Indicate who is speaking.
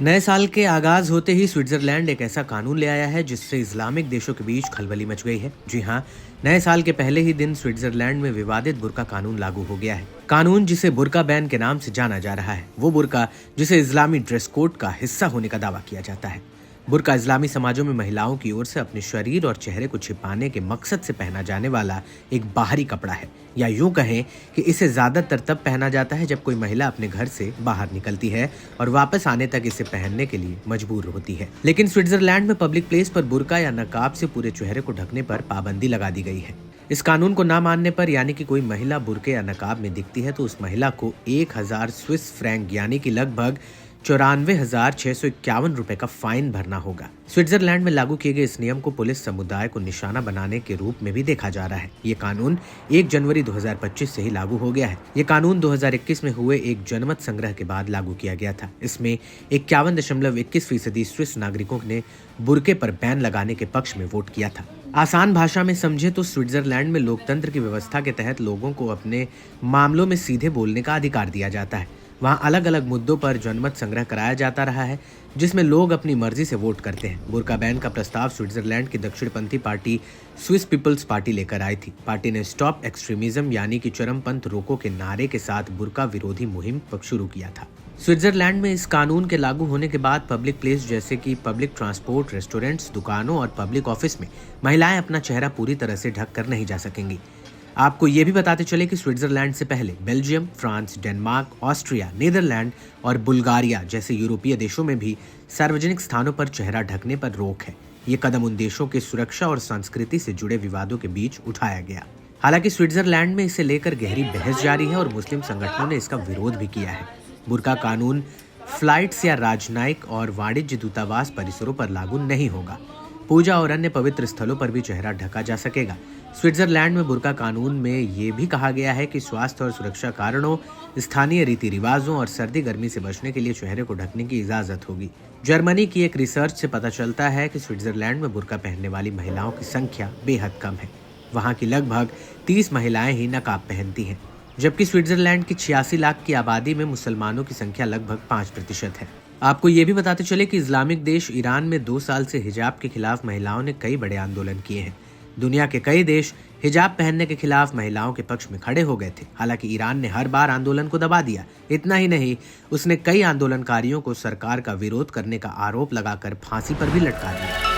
Speaker 1: नए साल के आगाज होते ही स्विट्जरलैंड एक ऐसा कानून ले आया है जिससे इस्लामिक देशों के बीच खलबली मच गई है। जी हाँ, नए साल के पहले ही दिन स्विट्जरलैंड में विवादित बुर्का कानून लागू हो गया है। कानून जिसे बुर्का बैन के नाम से जाना जा रहा है, वो बुर्का जिसे इस्लामी ड्रेस कोड का हिस्सा होने का दावा किया जाता है। बुर्का इस्लामी समाजों में महिलाओं की ओर से अपने शरीर और चेहरे को छिपाने के मकसद से पहना जाने वाला एक बाहरी कपड़ा है, या यूं कहें कि इसे ज्यादातर तब पहना जाता है जब कोई महिला अपने घर से बाहर निकलती है और वापस आने तक इसे पहनने के लिए मजबूर होती है। लेकिन स्विट्जरलैंड में पब्लिक प्लेस पर बुर्का या नकाब से पूरे चेहरे को ढकने पर पाबंदी लगा दी गई है। इस कानून को न मानने पर, यानी कि कोई महिला बुर्के या नकाब में दिखती है, तो उस महिला को 1000 स्विस फ्रैंक यानी कि लगभग 94,651 रुपए का फाइन भरना होगा। स्विट्जरलैंड में लागू किए गए इस नियम को पुलिस समुदाय को निशाना बनाने के रूप में भी देखा जा रहा है। ये कानून 1 जनवरी 2025 से ही लागू हो गया है। ये कानून 2021 में हुए एक जनमत संग्रह के बाद लागू किया गया था। इसमें 51.21% स्विस नागरिकों ने बुर्के पर बैन लगाने के पक्ष में वोट किया था। आसान भाषा में समझे तो स्विट्जरलैंड में लोकतंत्र की व्यवस्था के तहत लोगों को अपने मामलों में सीधे बोलने का अधिकार दिया जाता है। वहाँ अलग अलग मुद्दों पर जनमत संग्रह कराया जाता रहा है, जिसमें लोग अपनी मर्जी से वोट करते हैं। बुर्का बैन का प्रस्ताव स्विट्जरलैंड की दक्षिणपंथी पार्टी स्विस पीपल्स पार्टी लेकर आई थी। पार्टी ने स्टॉप एक्सट्रीमिज्म यानी कि चरमपंथ रोको के नारे के साथ बुर्का विरोधी मुहिम शुरू किया था। स्विट्जरलैंड में इस कानून के लागू होने के बाद पब्लिक प्लेस जैसे कि पब्लिक ट्रांसपोर्ट, रेस्टोरेंट्स, दुकानों और पब्लिक ऑफिस में महिलाएं अपना चेहरा पूरी तरह से ढक कर नहीं जा सकेंगी। आपको ये भी बताते चले कि स्विट्जरलैंड से पहले Belgium, France, Denmark, Austria, Netherland और बुल्गारिया जैसे यूरोपीय देशों में भी सार्वजनिक स्थानों पर चेहरा ढकने पर रोक है। ये कदम उन देशों के सुरक्षा और संस्कृति से जुड़े विवादों के बीच उठाया गया। हालांकि स्विट्जरलैंड में इसे लेकर गहरी बहस जारी है और मुस्लिम संगठनों ने इसका विरोध भी किया है। बुर्का कानून फ्लाइट्स या राजनयिक और वाणिज्य दूतावास परिसरों पर लागू नहीं होगा। पूजा और अन्य पवित्र स्थलों पर भी चेहरा ढका जा सकेगा। स्विट्जरलैंड में बुर्का कानून में ये भी कहा गया है कि स्वास्थ्य और सुरक्षा कारणों, स्थानीय रीति रिवाजों और सर्दी गर्मी से बचने के लिए चेहरे को ढकने की इजाजत होगी। जर्मनी की एक रिसर्च से पता चलता है कि स्विट्जरलैंड में बुर्का पहनने वाली महिलाओं की संख्या बेहद कम है। वहाँ की लगभग 30 महिलाएं ही नकाब पहनती हैं, जबकि स्विट्जरलैंड की 86 लाख की आबादी में मुसलमानों की संख्या लगभग 5% है। आपको ये भी बताते चले कि इस्लामिक देश ईरान में 2 साल से हिजाब के खिलाफ महिलाओं ने कई बड़े आंदोलन किए हैं। दुनिया के कई देश हिजाब पहनने के खिलाफ महिलाओं के पक्ष में खड़े हो गए थे। हालांकि ईरान ने हर बार आंदोलन को दबा दिया। इतना ही नहीं, उसने कई आंदोलनकारियों को सरकार का विरोध करने का आरोप लगाकर फांसी पर भी लटका दिया।